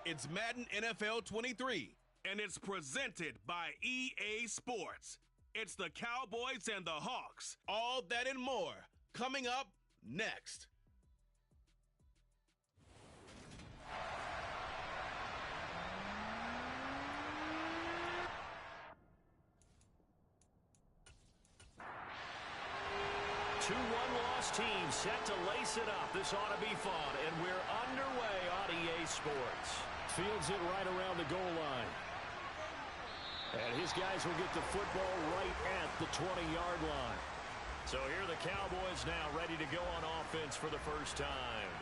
It's Madden NFL 23, and it's presented by EA Sports. It's the Cowboys and the Hawks. All that and more coming up next. Two one-loss teams set to lace it up. This ought to be fun, and we're underway on EA Sports. Fields it right around the goal line. And his guys will get the football right at the 20-yard line. So here are the Cowboys now ready to go on offense for the first time.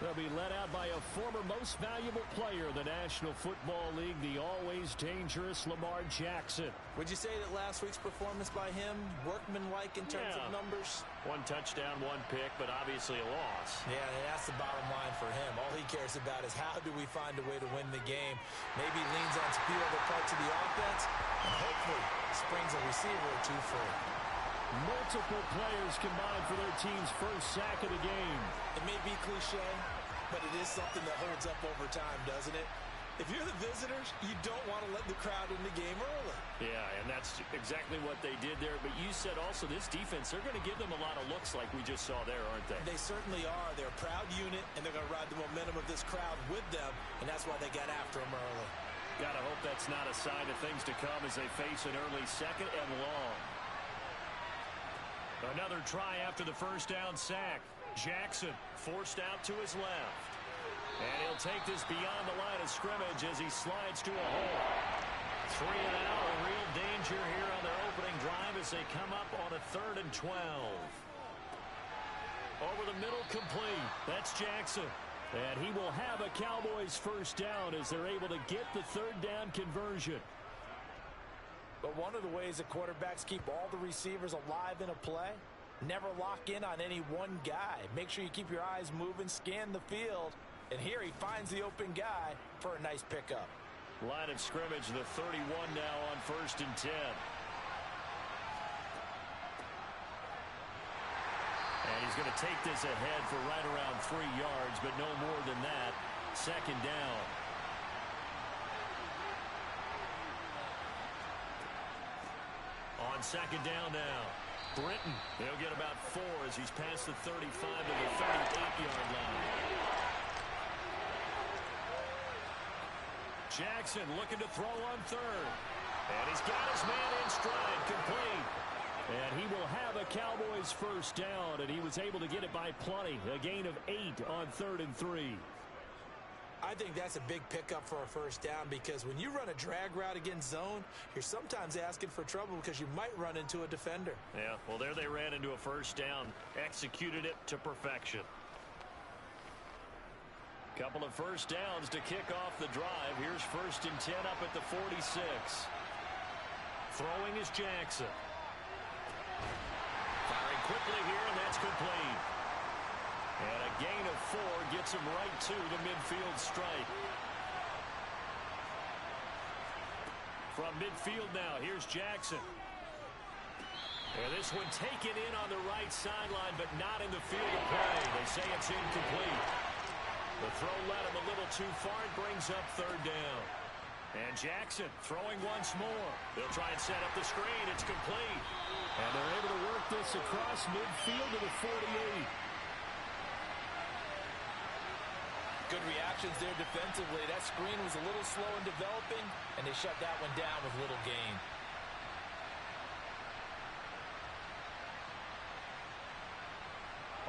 They'll be led out by a former most valuable player in the National Football League, the always dangerous Lamar Jackson. Would you say that last week's performance by him, workmanlike in terms of numbers? One touchdown, one pick, but obviously a loss. Yeah, and that's the bottom line for him. All he cares about is how do we find a way to win the game. Maybe leans on a few other parts of the offense, and hopefully springs a receiver or two free. Multiple players combined for their team's first sack of the game. It may be cliche, but it is something that holds up over time, doesn't it? If you're the visitors, you don't want to let the crowd in the game early. Yeah, and that's exactly what they did there. But you said also this defense, they're going to give them a lot of looks like we just saw there, aren't they? They certainly are. They're a proud unit, and they're going to ride the momentum of this crowd with them, and that's why they got after them early. Got to hope that's not a sign of things to come as they face an early second and long. Another try after the first down sack. Jackson forced out to his left. And he'll take this beyond the line of scrimmage as he slides to a hole. 3 and out, a real danger here on their opening drive as they come up on a 3rd and 12. Over the middle, complete. That's Jackson. And he will have a Cowboys first down as they're able to get the 3rd down conversion. But one of the ways that quarterbacks keep all the receivers alive in a play, never lock in on any one guy. Make sure you keep your eyes moving, scan the field, and here he finds the open guy for a nice pickup. Line of scrimmage, the 31 now on 1st and 10. And he's going to take this ahead for right around 3 yards, but no more than that. 2nd down. On 2nd down now, Britton, he'll get about 4 as he's past the 35 to the 38-yard line. Jackson looking to throw on 3rd. And he's got his man in stride, complete. And he will have a Cowboys first down, and he was able to get it by plenty. A gain of 8 on 3rd and 3. I think that's a big pickup for a first down because when you run a drag route against zone, you're sometimes asking for trouble because you might run into a defender. Yeah, well, there they ran into a first down, executed it to perfection. Couple of first downs to kick off the drive. Here's 1st and 10 up at the 46. Throwing is Jackson. Firing quickly here, and that's complete. And a gain of 4 gets him right to the midfield stripe. From midfield now, here's Jackson. And this one taken in on the right sideline, but not in the field of play. They say it's incomplete. The throw led him a little too far. It brings up 3rd down. And Jackson throwing once more. They'll try and set up the screen. It's complete. And they're able to work this across midfield to the 48. Good reactions there defensively. That screen was a little slow in developing, and they shut that one down with little gain.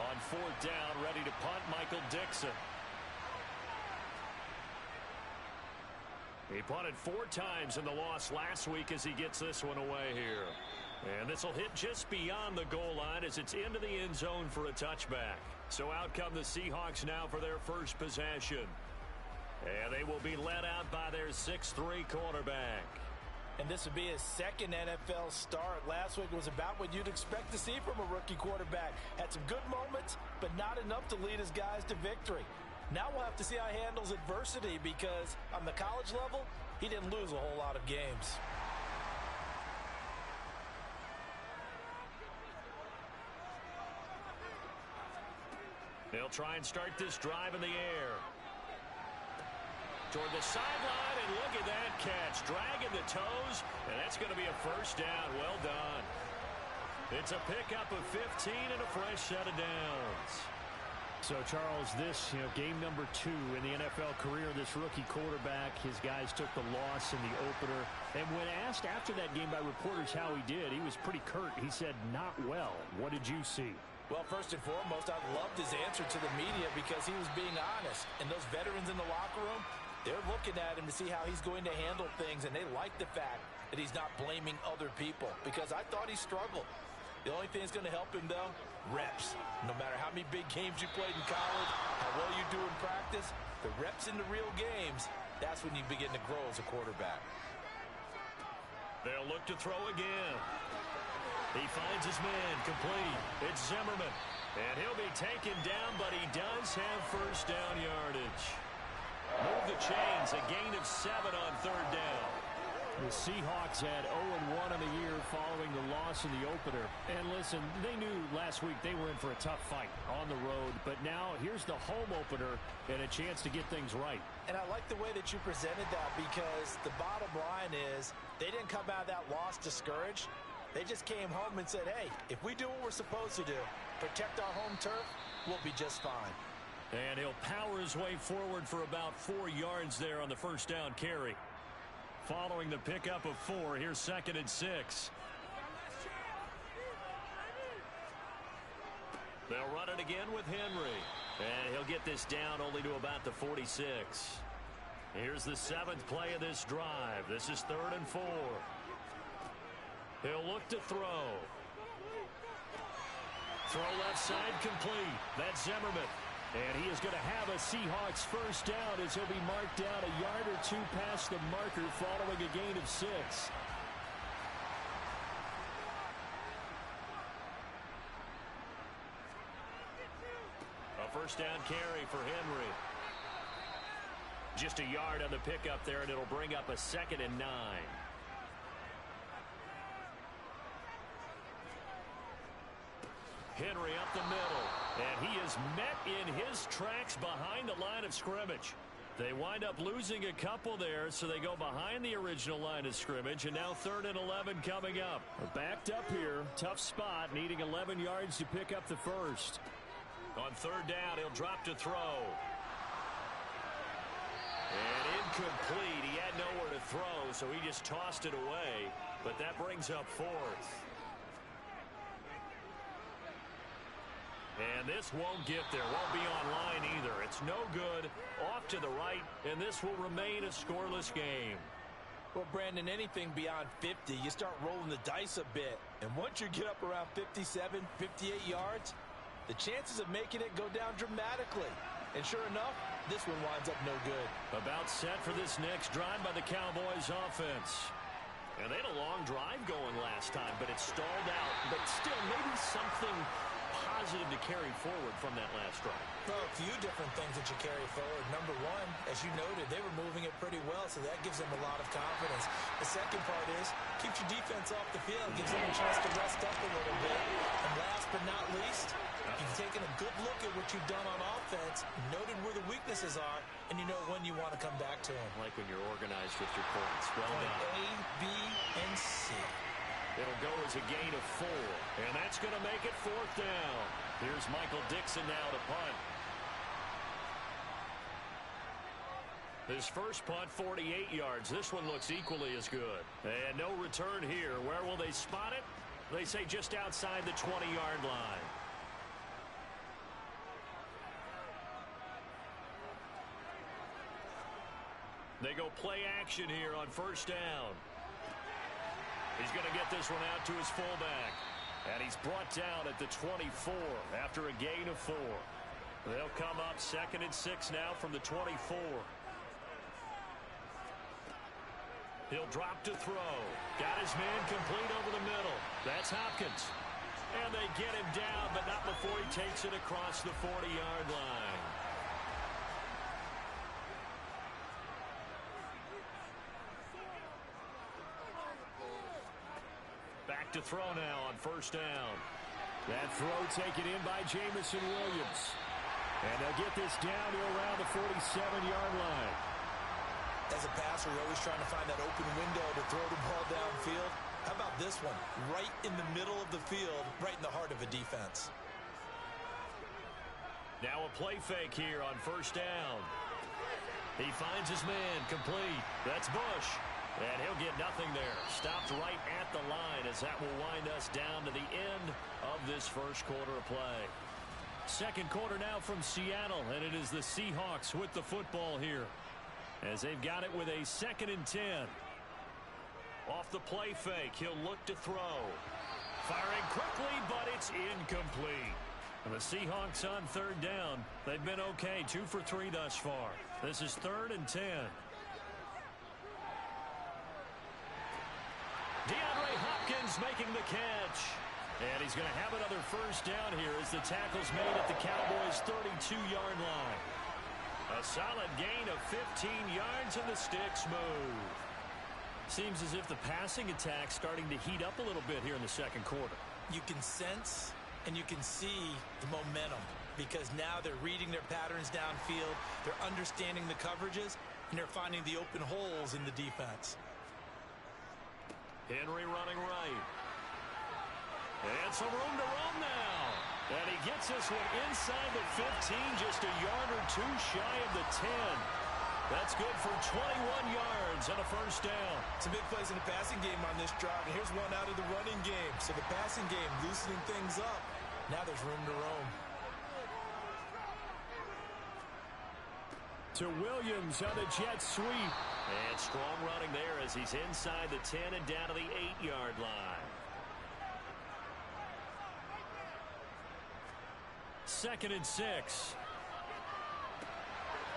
On 4th down, ready to punt, Michael Dixon. He punted 4 times in the loss last week as he gets this one away here. And this will hit just beyond the goal line as it's into the end zone for a touchback. So out come the Seahawks now for their first possession. And they will be led out by their 6'3" quarterback. And this would be his 2nd NFL start. Last week was about what you'd expect to see from a rookie quarterback. Had some good moments, but not enough to lead his guys to victory. Now we'll have to see how he handles adversity because on the college level, he didn't lose a whole lot of games. They'll try and start this drive in the air. toward the sideline, and look at that catch. Dragging the toes, and that's going to be a first down. Well done. It's a pickup of 15 and a fresh set of downs. So, Charles, this, game number 2 in the NFL career, this rookie quarterback, his guys took the loss in the opener. And when asked after that game by reporters how he did, he was pretty curt. He said, not well. What did you see? Well, first and foremost, I loved his answer to the media because he was being honest. And those veterans in the locker room, they're looking at him to see how he's going to handle things, and they like the fact that he's not blaming other people because I thought he struggled. The only thing that's going to help him, though, reps. No matter how many big games you played in college, how well you do in practice, the reps in the real games, that's when you begin to grow as a quarterback. They'll look to throw again. He finds his man complete. It's Zimmerman. And he'll be taken down, but he does have first down yardage. Move the chains, a gain of 7 on third down. The Seahawks had 0-1 on the year following the loss in the opener. And listen, they knew last week they were in for a tough fight on the road. But now here's the home opener and a chance to get things right. And I like the way that you presented that because the bottom line is they didn't come out of that loss discouraged. They just came home and said, hey, if we do what we're supposed to do, protect our home turf, we'll be just fine. And he'll power his way forward for about 4 yards there on the first down carry. Following the pickup of 4, here's 2nd and 6. They'll run it again with Henry. And he'll get this down only to about the 46. Here's the 7th play of this drive. This is 3rd and 4. He'll look to throw. Throw left side complete. That's Zimmerman. And he is going to have a Seahawks first down as he'll be marked down a yard or 2 past the marker following a gain of 6. A first down carry for Henry. Just a yard on the pickup there, and it'll bring up a 2nd and 9. Henry up the middle, and he is met in his tracks behind the line of scrimmage. They wind up losing a couple there, so they go behind the original line of scrimmage, and now 3rd and 11 coming up. Backed up here, tough spot, needing 11 yards to pick up the first. On 3rd down, he'll drop to throw. And incomplete. He had nowhere to throw, so he just tossed it away, but that brings up 4th. And this won't get there. Won't be online either. It's no good. Off to the right, and this will remain a scoreless game. Well, Brandon, anything beyond 50, you start rolling the dice a bit. And once you get up around 57, 58 yards, the chances of making it go down dramatically. And sure enough, this one winds up no good. About set for this next drive by the Cowboys offense. And they had a long drive going last time, but it stalled out. But still, maybe something positive to carry forward from that last drive. Well, a few different things that you carry forward. Number one, as you noted, they were moving it pretty well, so that gives them a lot of confidence. The second part is, keeps your defense off the field, gives them a chance to rest up a little bit. And last but not least, you've taken a good look at what you've done on offense, noted where the weaknesses are, and you know when you want to come back to them. Like when you're organized with your points. Well Point done. A, B, and C. It'll go as a gain of 4, and that's going to make it 4th down. Here's Michael Dixon now to punt. His first punt, 48 yards. This one looks equally as good. And no return here. Where will they spot it? They say just outside the 20-yard line. They go play action here on first down. He's going to get this one out to his fullback. And he's brought down at the 24 after a gain of 4. They'll come up 2nd and 6 now from the 24. He'll drop to throw. Got his man complete over the middle. That's Hopkins. And they get him down, but not before he takes it across the 40-yard line. Back to throw now on first down. That throw taken in by Jamison Williams. And they'll get this down to around the 47-yard line. As a passer, we're always trying to find that open window to throw the ball downfield. How about this one? Right in the middle of the field, right in the heart of a defense. Now a play fake here on first down. He finds his man, complete. That's Bush. And he'll get nothing there. Stopped right at the line as that will wind us down to the end of this first quarter of play. Second quarter now from Seattle, and it is the Seahawks with the football here, as they've got it with a 2nd and 10. Off the play fake, he'll look to throw. Firing quickly, but it's incomplete. And the Seahawks on third down. They've been okay, 2 for 3 thus far. This is 3rd and 10. DeAndre Hopkins making the catch. And he's going to have another first down here as the tackle's made at the Cowboys' 32-yard line. A solid gain of 15 yards and the sticks move. Seems as if the passing attack's starting to heat up a little bit here in the second quarter. You can sense and you can see the momentum because now they're reading their patterns downfield, they're understanding the coverages, and they're finding the open holes in the defense. Henry running right. And some room to run now. And he gets this one inside the 15, just a yard or 2 shy of the 10. That's good for 21 yards and a first down. Some big plays in the passing game on this drive, and here's one out of the running game. So the passing game loosening things up. Now there's room to roam. To Williams on the jet sweep. And strong running there as he's inside the 10 and down to the 8-yard line. 2nd and 6.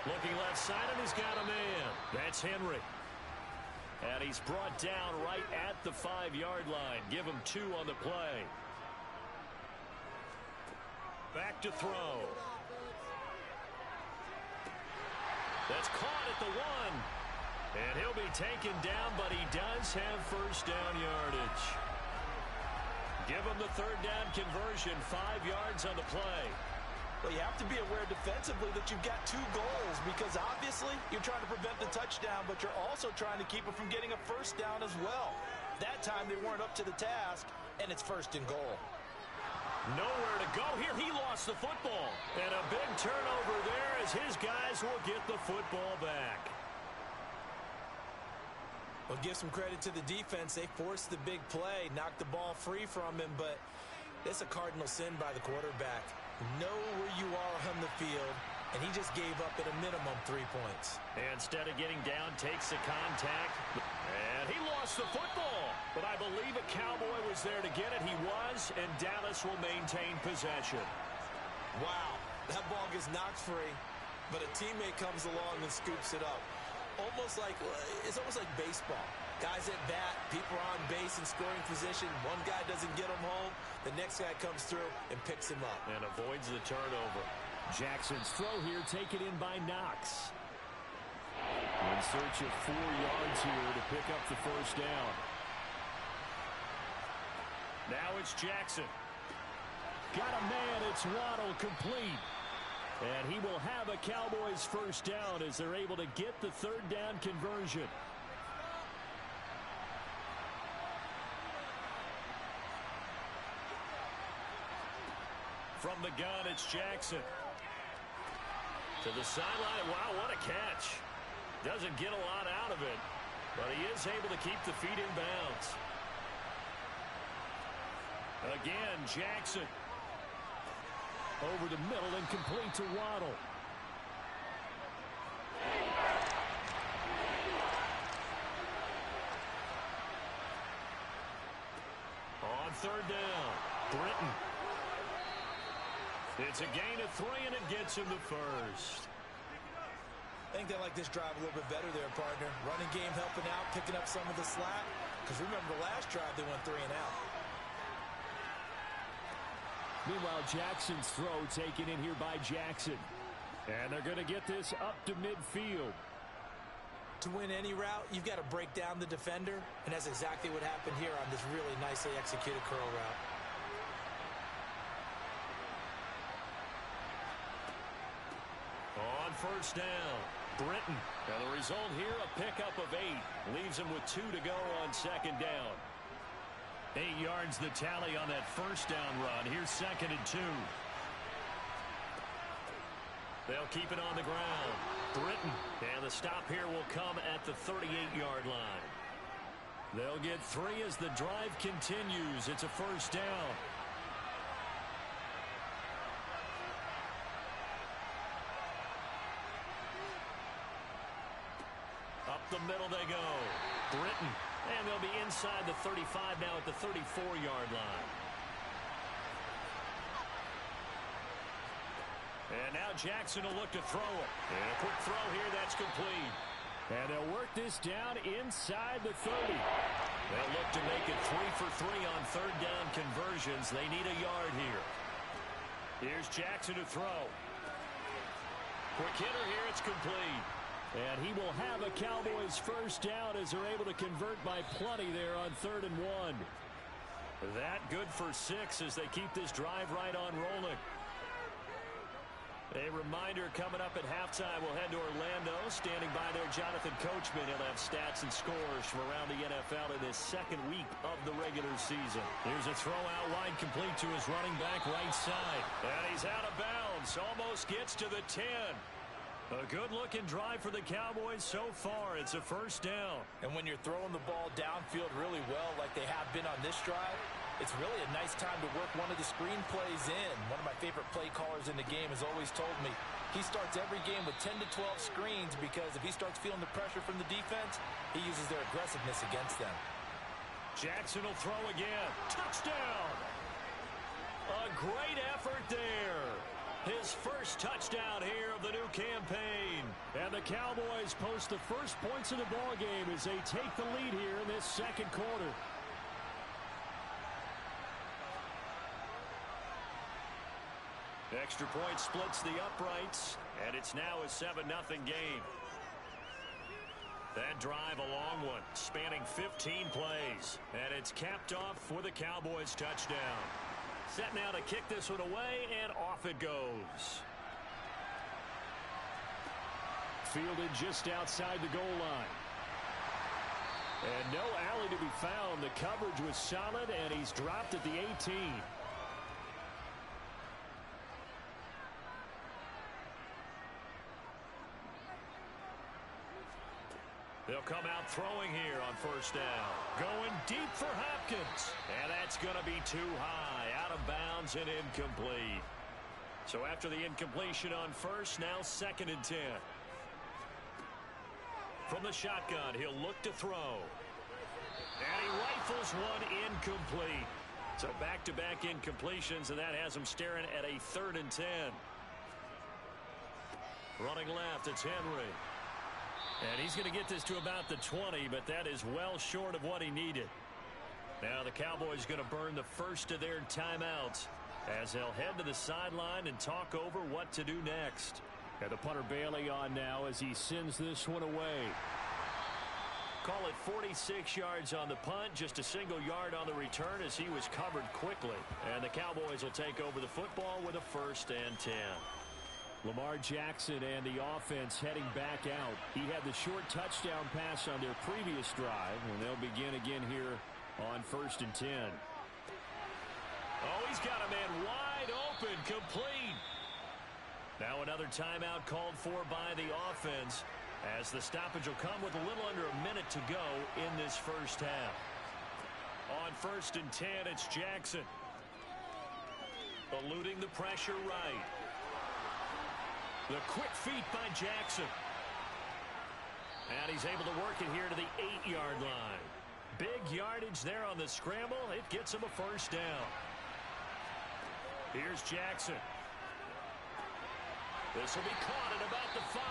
Looking left side, and he's got a man. That's Henry. And he's brought down right at the 5-yard line. Give him 2 on the play. Back to throw. That's caught at the 1. And he'll be taken down, but he does have first down yardage. Give him the 3rd down conversion, 5 yards on the play. Well, you have to be aware defensively that you've got 2 goals because obviously you're trying to prevent the touchdown, but you're also trying to keep it from getting a first down as well. That time they weren't up to the task, and it's 1st and goal. Nowhere to go here. He lost the football. And a big turnover there as his guys will get the football back. Well, give some credit to the defense. They forced the big play, knocked the ball free from him, but it's a cardinal sin by the quarterback. Know where you are on the field, and he just gave up at a minimum 3 points. And instead of getting down, takes the contact, and he lost the football. But I believe a Cowboy was there to get it. He was, and Dallas will maintain possession. Wow, that ball gets knocked free, but a teammate comes along and scoops it up. It's almost like baseball. Guys at bat, people are on base in scoring position. One guy doesn't get him home. The next guy comes through and picks him up. And avoids the turnover. Jackson's throw here taken in by Knox. In search of 4 yards here to pick up the first down. Now it's Jackson. Got a man. It's Waddle, complete. And he will have a Cowboys first down as they're able to get the 3rd down conversion. From the gun, it's Jackson. To the sideline. Wow, what a catch. Doesn't get a lot out of it, but he is able to keep the feet in bounds. Again, Jackson. Over the middle and complete to Waddle. On 3rd down, Britton. It's a gain of 3, and it gets him the first. I think they like this drive a little bit better there, partner. Running game helping out, picking up some of the slack. Because remember, the last drive they went 3 and out. Meanwhile, Jackson's throw taken in here by Jackson. And they're going to get this up to midfield. To win any route, you've got to break down the defender, and that's exactly what happened here on this really nicely executed curl route. On 1st down, Britton. And the result here, a pickup of 8. Leaves him with 2 to go on second down. 8 yards the tally on that first down run. Here's 2nd and 2. They'll keep it on the ground. Britton. And the stop here will come at the 38-yard line. They'll get 3 as the drive continues. It's a first down. Up the middle they go. Britton. And they'll be inside the 35 now at the 34-yard line. And now Jackson will look to throw it. And a quick throw here, that's complete. And they'll work this down inside the 30. They'll look to make it 3 for 3 on third down conversions. They need a yard here. Here's Jackson to throw. Quick hitter here, it's complete. And he will have a Cowboys first down as they're able to convert by plenty there on 3rd and 1. That good for 6 as they keep this drive right on rolling. A reminder coming up at halftime, we'll head to Orlando. Standing by there, Jonathan Coachman. He'll have stats and scores from around the NFL in this second week of the regular season. Here's a throw out wide, complete to his running back right side. And he's out of bounds. Almost gets to the 10. A good-looking drive for the Cowboys so far. It's a first down. And when you're throwing the ball downfield really well like they have been on this drive, it's really a nice time to work one of the screen plays in. One of my favorite play callers in the game has always told me he starts every game with 10 to 12 screens because if he starts feeling the pressure from the defense, he uses their aggressiveness against them. Jackson will throw again. Touchdown! A great effort there. His first touchdown here of the new campaign. And the Cowboys post the first points of the ballgame as they take the lead here in this second quarter. Extra point splits the uprights, and it's now a 7-0 game. That drive a long one, spanning 15 plays, and it's capped off for the Cowboys touchdown. Set now to kick this one away, and off it goes. Fielded just outside the goal line. And no alley to be found. The coverage was solid, and he's dropped at the 18. They'll come out throwing here on first down. Going deep for Hopkins. And that's going to be too high. Out of bounds and incomplete. So after the incompletion on first, now 2nd and 10. From the shotgun, he'll look to throw. And he rifles one incomplete. So back-to-back incompletions, and that has him staring at a 3rd and 10. Running left, it's Henry. And he's going to get this to about the 20, but that is well short of what he needed. Now the Cowboys going to burn the first of their timeouts as they'll head to the sideline and talk over what to do next. And the punter Bailey on now as he sends this one away. Call it 46 yards on the punt, just a single yard on the return as he was covered quickly. And the Cowboys will take over the football with a 1st and 10. Lamar Jackson and the offense heading back out. He had the short touchdown pass on their previous drive, and they'll begin again here on 1st and 10. Oh, he's got a man wide open, complete. Now another timeout called for by the offense as the stoppage will come with a little under a minute to go in this first half. On 1st and 10, it's Jackson. Eluding the pressure right. The quick feet by Jackson. And he's able to work it here to the 8-yard line. Big yardage there on the scramble. It gets him a first down. Here's Jackson. This will be caught at about the 5.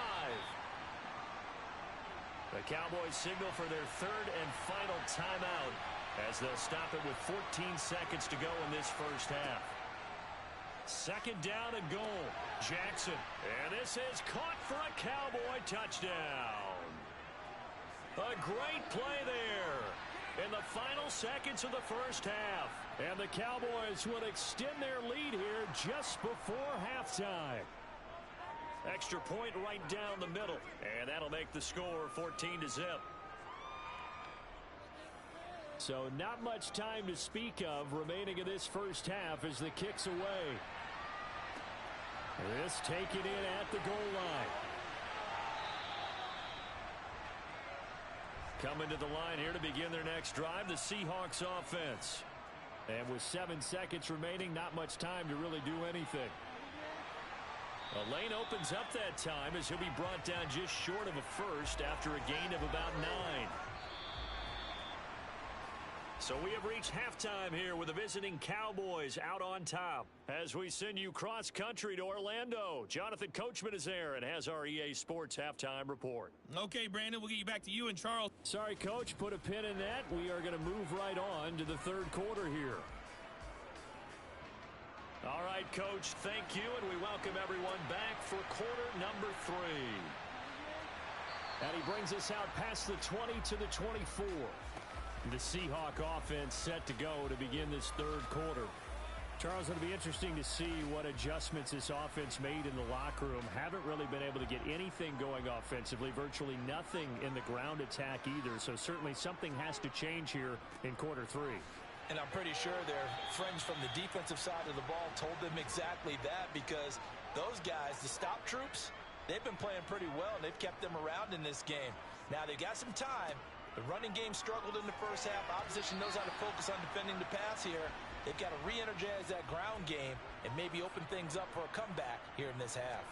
The Cowboys signal for their 3rd and final timeout as they'll stop it with 14 seconds to go in this first half. 2nd down and goal. Jackson. And this is caught for a Cowboy touchdown. A great play there in the final seconds of the first half. And the Cowboys will extend their lead here just before halftime. Extra point right down the middle. And that'll make the score 14-0. So not much time to speak of remaining in this first half as the kick's away. This taken in at the goal line. Coming to the line here to begin their next drive, the Seahawks offense. And with 7 seconds remaining, not much time to really do anything. A lane opens up that time as he'll be brought down just short of a first after a gain of about 9. So we have reached halftime here with the visiting Cowboys out on top. As we send you cross-country to Orlando, Jonathan Coachman is there and has our EA Sports halftime report. Okay, Brandon, we'll get you back to you and Charles. Sorry, Coach, put a pin in that. We are going to move right on to the third quarter here. All right, Coach, thank you, and we welcome everyone back for quarter number 3. And he brings us out past the 20 to the 24. The Seahawk offense set to go to begin this third quarter. Charles, it'll be interesting to see what adjustments this offense made in the locker room. Haven't really been able to get anything going offensively, virtually nothing in the ground attack either. So certainly something has to change here in quarter 3. And I'm pretty sure their friends from the defensive side of the ball told them exactly that, because those guys, the stop troops, they've been playing pretty well, and they've kept them around in this game. Now, they've got some time. The running game struggled in the first half. Opposition knows how to focus on defending the pass here. They've got to re-energize that ground game and maybe open things up for a comeback here in this half.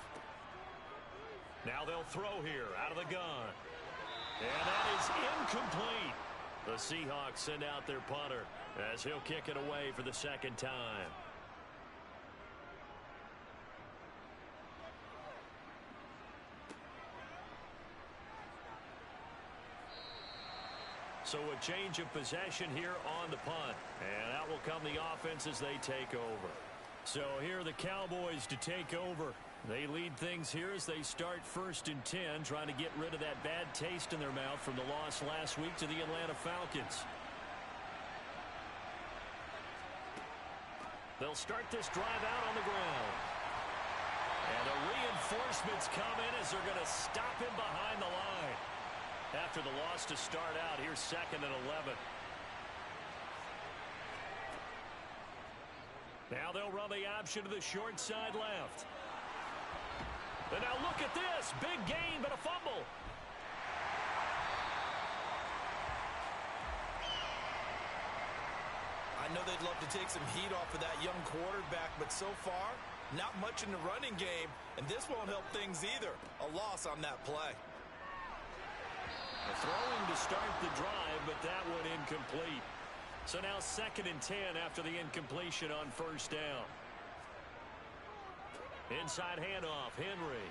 Now they'll throw here out of the gun. And that is incomplete. The Seahawks send out their punter as he'll kick it away for the second time. So a change of possession here on the punt. And out will come the offense as they take over. So here are the Cowboys to take over. They lead things here as they start 1st and 10, trying to get rid of that bad taste in their mouth from the loss last week to the Atlanta Falcons. They'll start this drive out on the ground. And the reinforcements come in as they're going to stop him behind the line. After the loss to start out, here's 2nd and 11. Now they'll run the option to the short side left. And now look at this. Big gain, but a fumble. I know they'd love to take some heat off of that young quarterback, but so far, not much in the running game, and this won't help things either. A loss on that play. Throwing to start the drive, but that one incomplete. So now 2nd and 10 after the incompletion on 1st down. Inside handoff, Henry.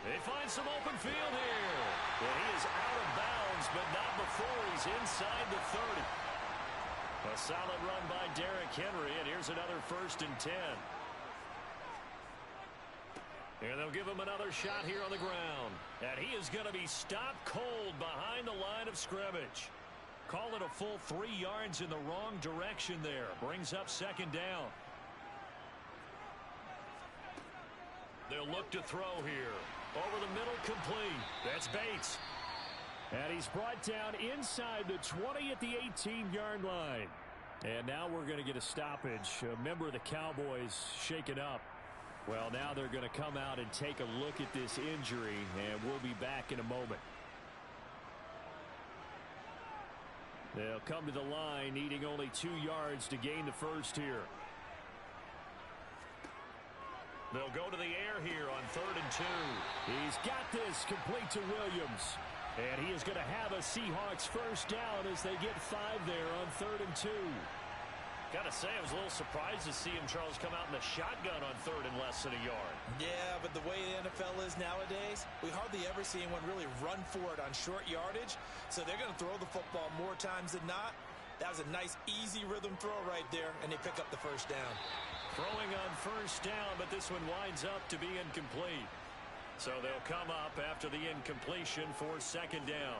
They find some open field here. And he is out of bounds, but not before he's inside the 30. A solid run by Derrick Henry, and here's another 1st and 10. And they'll give him another shot here on the ground. And he is going to be stopped cold behind the line of scrimmage. Call it a full 3 yards in the wrong direction there. Brings up 2nd down. They'll look to throw here. Over the middle, complete. That's Bates. And he's brought down inside the 20 at the 18-yard line. And now we're going to get a stoppage. A member of the Cowboys shaken up. Well, now they're going to come out and take a look at this injury, and we'll be back in a moment. They'll come to the line, needing only 2 yards to gain the first here. They'll go to the air here on 3rd and 2. He's got this complete to Williams. And he is going to have a Seahawks first down as they get 5 there on 3rd and 2. Got to say, I was a little surprised to see him, Charles, come out in the shotgun on 3rd and less than a yard. Yeah, but the way the NFL is nowadays, we hardly ever see anyone really run for it on short yardage. So they're going to throw the football more times than not. That was a nice, easy rhythm throw right there, and they pick up the first down. Throwing on 1st down, but this one winds up to be incomplete. So they'll come up after the incompletion for 2nd down.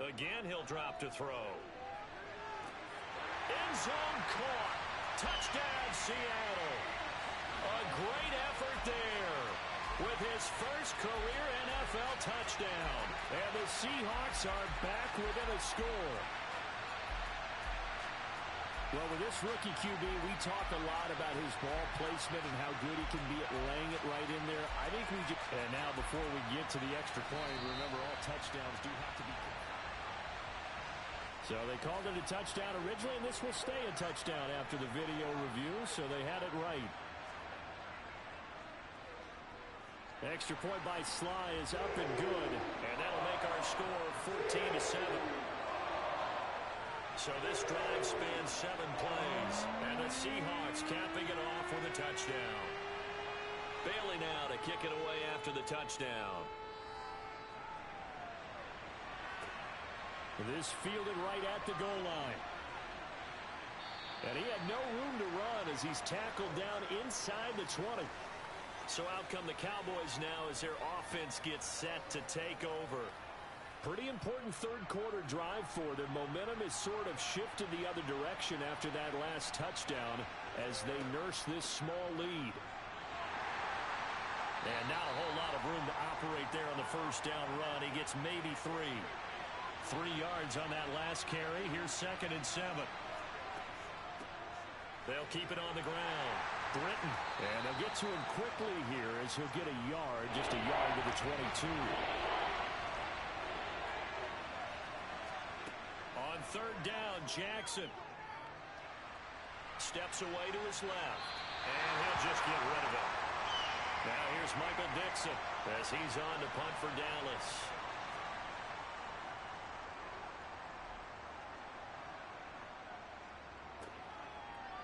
Again, he'll drop to throw. End zone caught. Touchdown, Seattle. A great effort there with his first career NFL touchdown. And the Seahawks are back within a score. Well, with this rookie QB, we talk a lot about his ball placement and how good he can be at laying it right in there. I think we just... And now, before we get to the extra point, remember all touchdowns do have to be... So they called it a touchdown originally, and this will stay a touchdown after the video review, so they had it right. Extra point by Sly is up and good, and that'll make our score 14-7. So this drive spans 7 plays, and the Seahawks capping it off with a touchdown. Bailey now to kick it away after the touchdown. This fielded right at the goal line. And he had no room to run as he's tackled down inside the 20. So out come the Cowboys now as their offense gets set to take over. Pretty important third quarter drive for them. Momentum has sort of shifted the other direction after that last touchdown as they nurse this small lead. And not a whole lot of room to operate there on the first down run. He gets maybe 3. 3 yards on that last carry. Here's 2nd and 7. They'll keep it on the ground. Britton. And they'll get to him quickly here as he'll get a yard, just a yard to the 22. On 3rd down, Jackson steps away to his left. And he'll just get rid of it. Now here's Michael Dixon as he's on to punt for Dallas.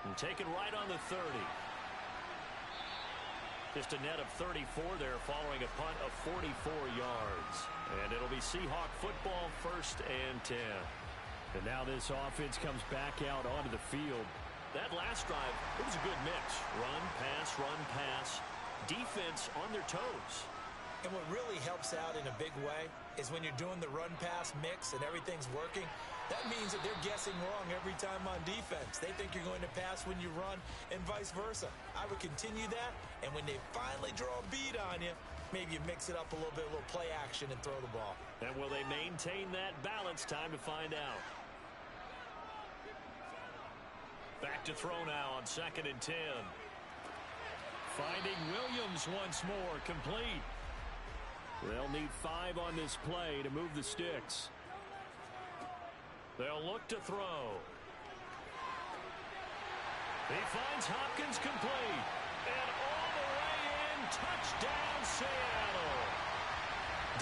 And taken right on the 30. Just a net of 34 there following a punt of 44 yards. And it'll be Seahawk football, 1st and 10. And now this offense comes back out onto the field. That last drive, it was a good mix. Run, pass, defense on their toes. And what really helps out in a big way is when you're doing the run-pass mix and everything's working, that means that they're guessing wrong every time on defense. They think you're going to pass when you run and vice versa. I would continue that, and when they finally draw a bead on you, maybe you mix it up a little bit, a little play action and throw the ball. And will they maintain that balance? Time to find out. Back to throw now on 2nd and 10. Finding Williams once more, complete. They'll need 5 on this play to move the sticks. They'll look to throw. He finds Hopkins complete. And all the way in, touchdown Seattle.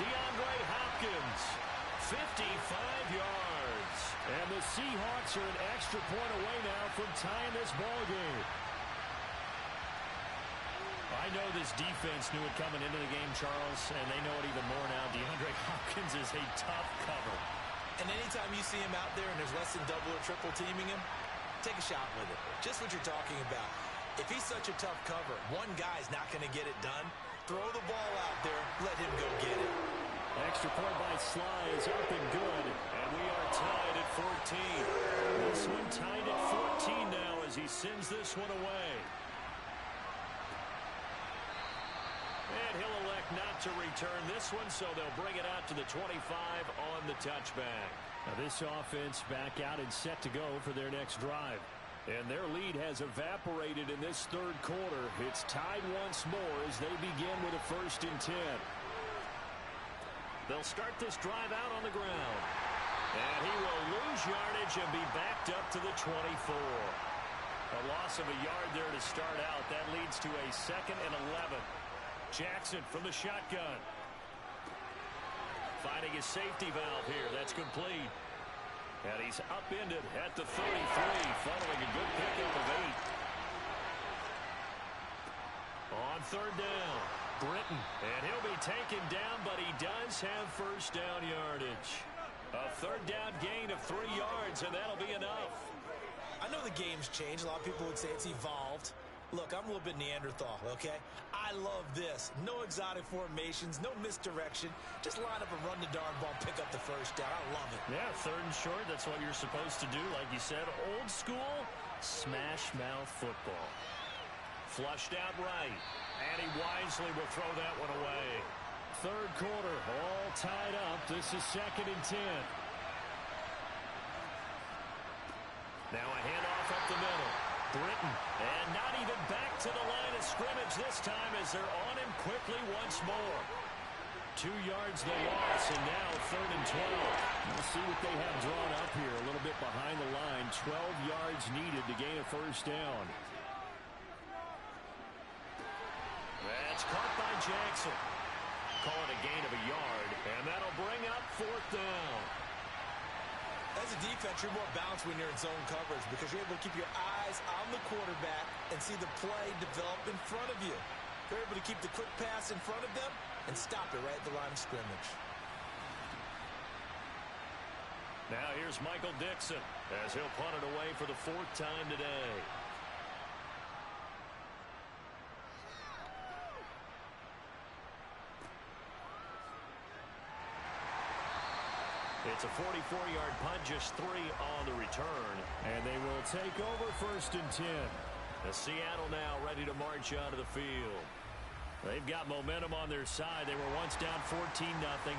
DeAndre Hopkins, 55 yards. And the Seahawks are an extra point away now from tying this ball game. I know this defense knew it coming into the game, Charles, and they know it even more now. DeAndre Hopkins is a tough cover. And anytime you see him out there and there's less than double or triple teaming him, take a shot with it. Just what you're talking about. If he's such a tough cover, one guy's not going to get it done. Throw the ball out there, let him go get it. Extra point by Sly is up and good. And we are tied at 14. This one tied at 14 now as he sends this one away. And he'll elect not to return this one, so they'll bring it out to the 25 on the touchback. Now this offense back out and set to go for their next drive. And their lead has evaporated in this third quarter. It's tied once more as they begin with a 1st and 10. They'll start this drive out on the ground. And he will lose yardage and be backed up to the 24. A loss of a yard there to start out. That leads to a 2nd and 11. Jackson from the shotgun. Finding his safety valve here. That's complete. And he's upended at the 33 following a good pickup of 8. On 3rd down, Britton. And he'll be taken down, but he does have 1st down yardage. A 3rd down gain of 3 yards, and that'll be enough. I know the game's changed. A lot of people would say it's evolved. Look, I'm a little bit Neanderthal, okay? I love this. No exotic formations, no misdirection. Just line up and run the darn ball, pick up the 1st down. I love it. Yeah, 3rd and short, that's what you're supposed to do. Like you said, old school, smash mouth football. Flushed out right. And he wisely will throw that one away. Third quarter, all tied up. This is 2nd and 10. Now a handoff up the middle. Britton. And not even back to the line of scrimmage this time as they're on him quickly once more. 2 yards the loss, and now 3rd and 12. We'll see what they have drawn up here. A little bit behind the line. 12 yards needed to gain a first down. That's caught by Jackson. Call it a gain of a yard, and that'll bring up 4th down. As a defense, you're more balanced when you're in zone coverage because you're able to keep your eyes on the quarterback and see the play develop in front of you. You're able to keep the quick pass in front of them and stop it right at the line of scrimmage. Now here's Michael Dixon as he'll punt it away for the 4th time today. It's a 44-yard punt, just 3 on the return. And they will take over 1st and 10. The Seattle now ready to march out of the field. They've got momentum on their side. They were once down 14-0.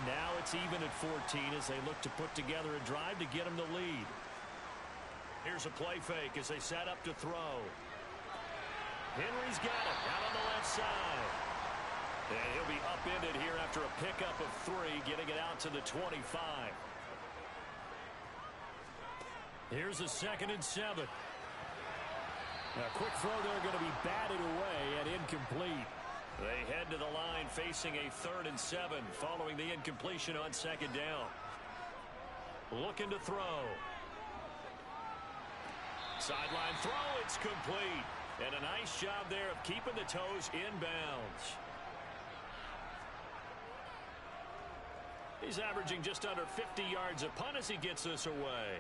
Now it's even at 14 as they look to put together a drive to get them the lead. Here's a play fake as they set up to throw. Henry's got it out on the left side. And he'll be upended here after a pickup of 3, getting it out to the 25. Here's a 2nd and 7. A quick throw there going to be batted away and incomplete. They head to the line facing a 3rd and 7 following the incompletion on 2nd down. Looking to throw. Sideline throw, it's complete. And a nice job there of keeping the toes inbounds. He's averaging just under 50 yards a punt as he gets this away.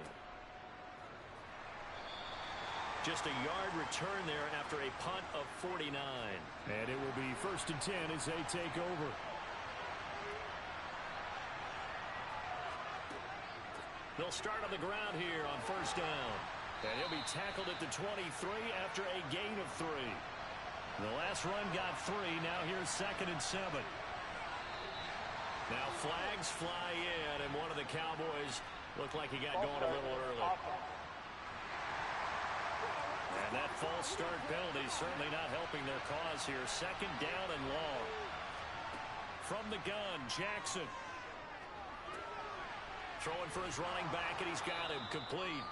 Just a yard return there after a punt of 49. And it will be 1st and 10 as they take over. They'll start on the ground here on 1st down. And he'll be tackled at the 23 after a gain of 3. The last run got 3. Now here's 2nd and 7. Now flags fly in, and one of the Cowboys looked like he got going a little early. And that false start penalty certainly not helping their cause here. 2nd down and long. From the gun, Jackson. Throwing for his running back, and he's got him complete.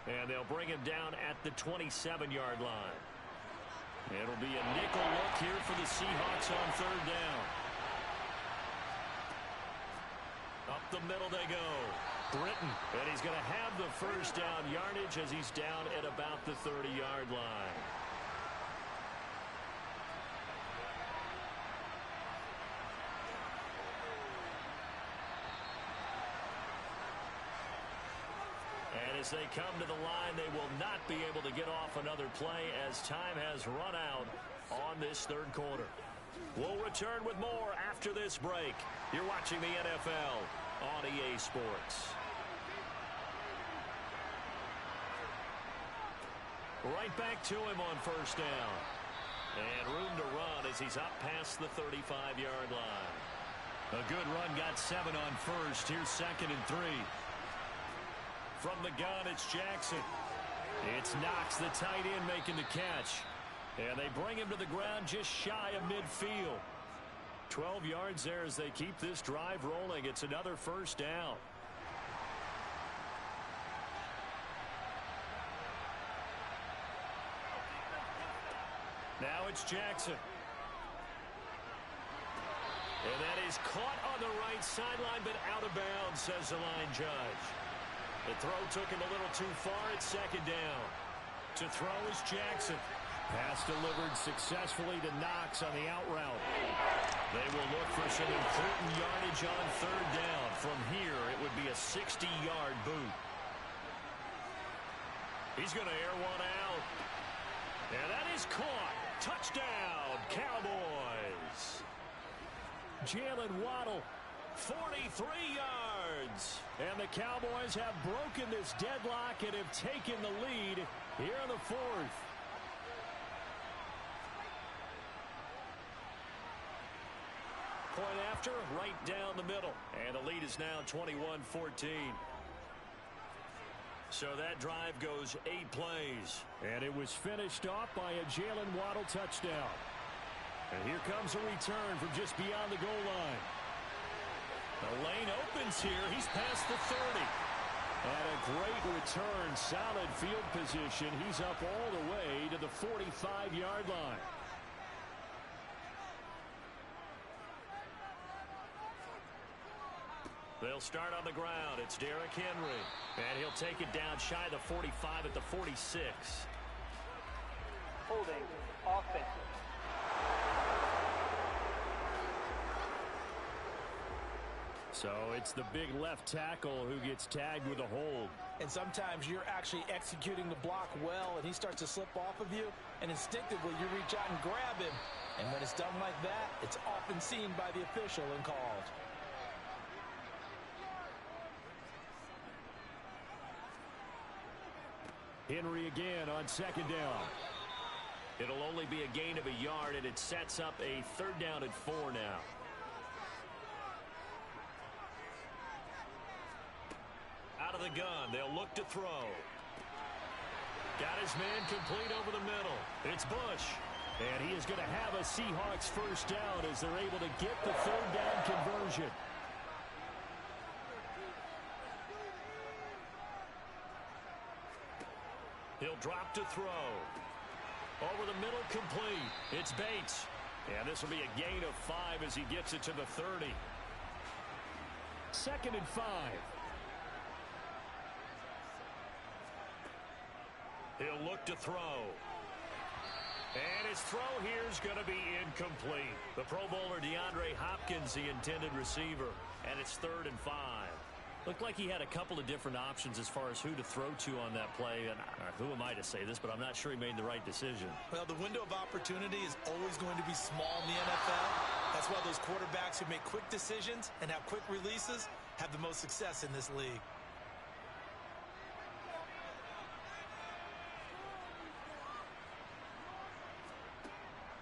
And they'll bring him down at the 27-yard line. It'll be a nickel look here for the Seahawks on 3rd down. Up the middle they go. Britton, and he's going to have the 1st down yardage as he's down at about the 30-yard line. And as they come to the line, they will not be able to get off another play as time has run out on this 3rd quarter. We'll return with more after this break. You're watching the NFL on EA Sports. Right back to him on 1st down. And room to run as he's up past the 35-yard line. A good run, got 7 on 1st. Here's 2nd and 3. From the gun, it's Jackson. It's Knox, the tight end, making the catch. And they bring him to the ground just shy of midfield. 12 yards there as they keep this drive rolling. It's another 1st down. Now it's Jackson. And that is caught on the right sideline, but out of bounds, says the line judge. The throw took him a little too far. It's 2nd down. To throw is Jackson. Pass delivered successfully to Knox on the out route. They will look for some important yardage on 3rd down. From here, it would be a 60-yard boot. He's going to air one out. And that is caught. Touchdown, Cowboys. Jalen Waddle, 43 yards. And the Cowboys have broken this deadlock and have taken the lead here in the 4th. point after, right down the middle. And the lead is now 21-14. So that drive goes 8 plays. And it was finished off by a Jalen Waddle touchdown. And here comes a return from just beyond the goal line. The lane opens here. He's past the 30. And a great return. Solid field position. He's up all the way to the 45-yard line. They'll start on the ground. It's Derrick Henry. And he'll take it down shy of the 45 at the 46. Holding offensive. So it's the big left tackle who gets tagged with a hold. And sometimes you're actually executing the block well, and he starts to slip off of you, and instinctively you reach out and grab him. And when it's done like that, it's often seen by the official and called. Henry again on second down. It'll only be a gain of a yard, and it sets up a 3rd down and 4 now. Out of the gun, they'll look to throw. Got his man complete over the middle. It's Bush. And he is going to have a Seahawks first down as they're able to get the 3rd down conversion. He'll drop to throw. Over the middle, complete. It's Bates. And this will be a gain of 5 as he gets it to the 30. 2nd and 5. He'll look to throw. And his throw here is going to be incomplete. The Pro Bowler DeAndre Hopkins, the intended receiver. And it's 3rd and 5. Looked like he had a couple of different options as far as who to throw to on that play. And who am I to say this, but I'm not sure he made the right decision. Well, the window of opportunity is always going to be small in the NFL. That's why those quarterbacks who make quick decisions and have quick releases have the most success in this league.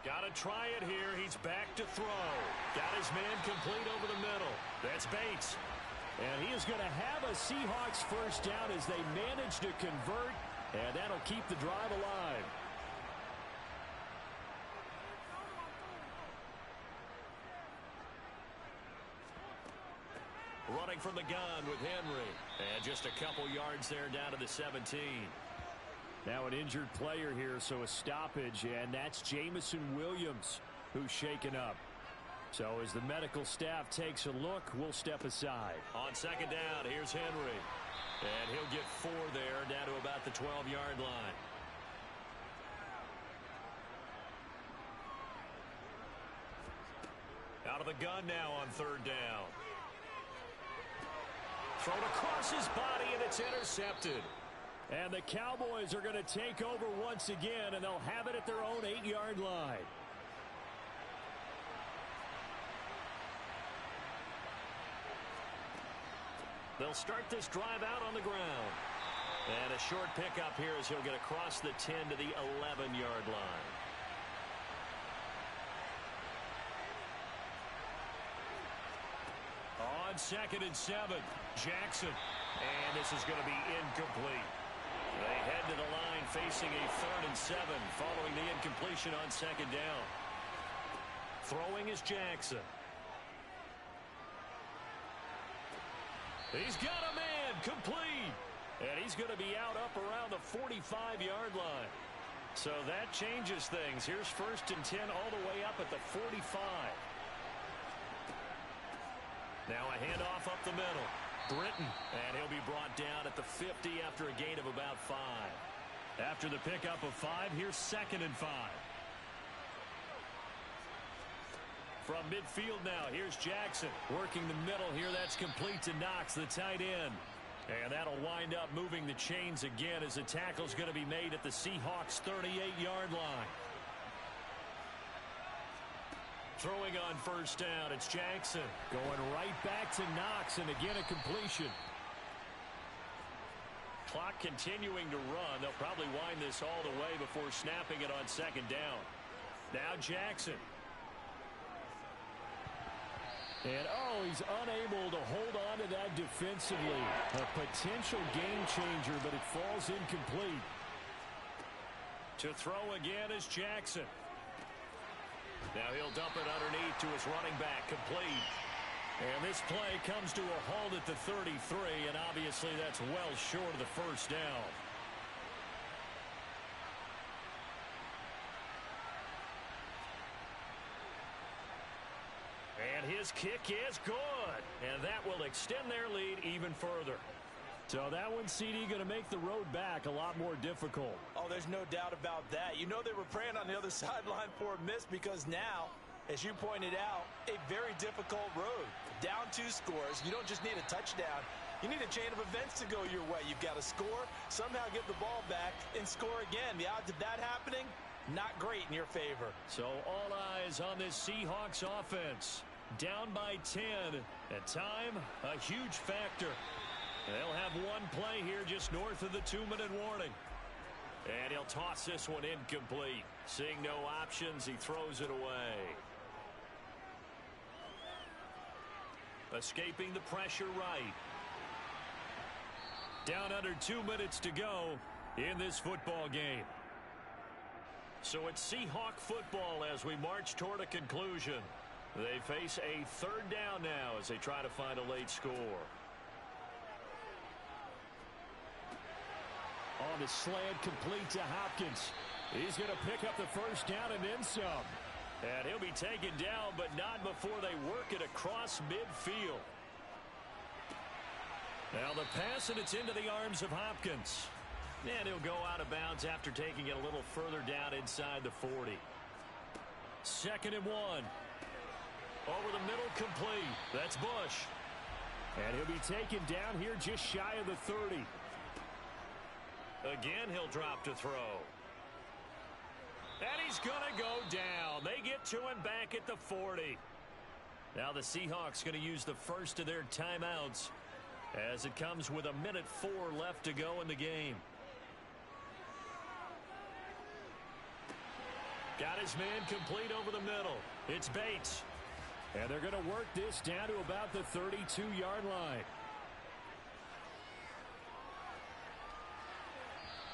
Got to try it here. He's back to throw. Got his man complete over the middle. That's Bates. And he is going to have a Seahawks first down as they manage to convert, and that'll keep the drive alive. Running from the gun with Henry. And just a couple yards there down to the 17. Now an injured player here, so a stoppage, and that's Jameson Williams who's shaken up. So as the medical staff takes a look, we'll step aside. On second down, here's Henry. And he'll get 4 there, down to about the 12-yard line. Out of the gun now on 3rd down. Thrown across his body, and it's intercepted. And the Cowboys are going to take over once again, and they'll have it at their own 8-yard line. They'll start this drive out on the ground. And a short pickup here as he'll get across the 10 to the 11-yard line. On 2nd and 7, Jackson. And this is going to be incomplete. They head to the line facing a 3rd and 7 following the incompletion on 2nd down. Throwing is Jackson. He's got a man complete. And he's going to be out up around the 45-yard line. So that changes things. Here's 1st and 10 all the way up at the 45. Now a handoff up the middle. Britton. And he'll be brought down at the 50 after a gain of about 5. After the pickup of 5, here's 2nd and 5. From midfield now, here's Jackson. Working the middle here, that's complete to Knox, the tight end. And that'll wind up moving the chains again as the tackle's going to be made at the Seahawks' 38-yard line. Throwing on 1st down, it's Jackson. Going right back to Knox, and again a completion. Clock continuing to run. They'll probably wind this all the way before snapping it on 2nd down. Now Jackson. And, he's unable to hold on to that defensively. A potential game changer, but it falls incomplete. To throw again is Jackson. Now he'll dump it underneath to his running back, complete. And this play comes to a halt at the 33, and obviously that's well short of the first down. And his kick is good. And that will extend their lead even further. So that one, CD, going to make the road back a lot more difficult. Oh, there's no doubt about that. You know they were praying on the other sideline for a miss because now, as you pointed out, a very difficult road. Down 2 scores. You don't just need a touchdown. You need a chain of events to go your way. You've got to score, somehow give the ball back, and score again. The odds of that happening, not great in your favor. So all eyes on this Seahawks offense. Down by 10. At time, a huge factor. They'll have one play here just north of the 2-minute warning. And he'll toss this one incomplete. Seeing no options, he throws it away. Escaping the pressure right. Down under 2 minutes to go in this football game. So it's Seahawk football as we march toward a conclusion. They face a 3rd down now as they try to find a late score. On the slant, complete to Hopkins. He's going to pick up the first down and then some. And he'll be taken down, but not before they work it across midfield. Now the pass, and it's into the arms of Hopkins. And he'll go out of bounds after taking it a little further down inside the 40. 2nd and 1. Over the middle, complete. That's Bush. And he'll be taken down here just shy of the 30. Again, he'll drop to throw. And he's going to go down. They get to him back at the 40. Now the Seahawks going to use the first of their timeouts as it comes with 1:04 left to go in the game. Got his man complete over the middle. It's Bates. And they're going to work this down to about the 32-yard line.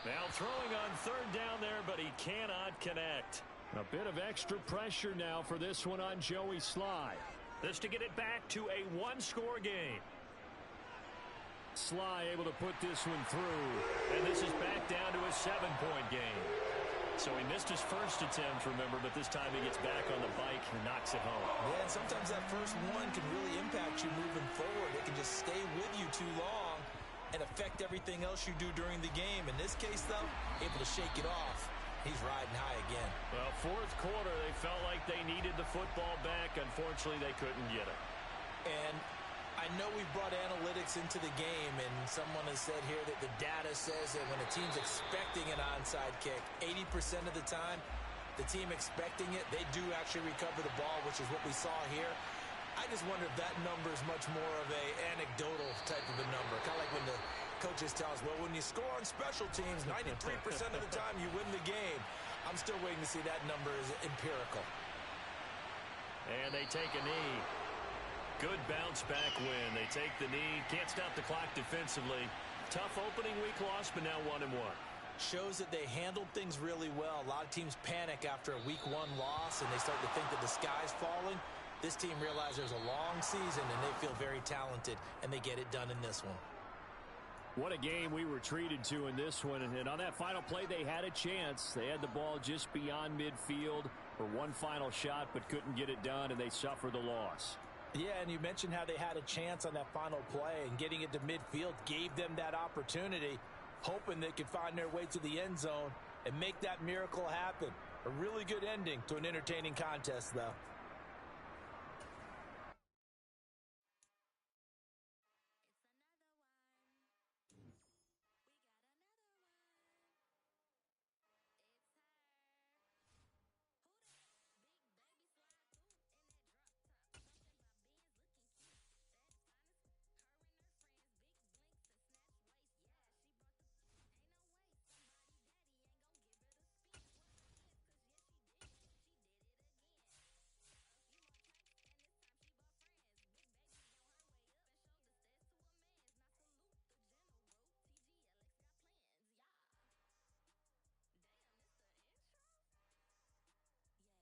Now throwing on 3rd down there, but he cannot connect. A bit of extra pressure now for this one on Joey Sly. This to get it back to a 1-score game. Sly able to put this one through. And this is back down to a 7-point game. So he missed his first attempt, remember, but this time he gets back on the bike and knocks it home. Yeah, and sometimes that first one can really impact you moving forward. It can just stay with you too long and affect everything else you do during the game. In this case, though, able to shake it off. He's riding high again. Well, 4th quarter, they felt like they needed the football back. Unfortunately, they couldn't get it. And I know we've brought analytics into the game, and someone has said here that the data says that when a team's expecting an onside kick, 80% of the time, the team expecting it, they do actually recover the ball, which is what we saw here. I just wonder if that number is much more of a anecdotal type of a number. Kind of like when the coaches tell us, well, when you score on special teams, 93% of the time you win the game. I'm still waiting to see that number is empirical. And they take a knee. Good bounce back win. They take the knee. Can't stop the clock defensively. Tough opening week loss, but now 1-1. Shows that they handled things really well. A lot of teams panic after a week 1 loss, and they start to think that the sky's falling. This team realized there's a long season, and they feel very talented, and they get it done in this one. What a game we were treated to in this one. And on that final play, they had a chance. They had the ball just beyond midfield for one final shot, but couldn't get it done, and they suffered the loss. Yeah, and you mentioned how they had a chance on that final play, and getting it to midfield gave them that opportunity, hoping they could find their way to the end zone and make that miracle happen. A really good ending to an entertaining contest, though.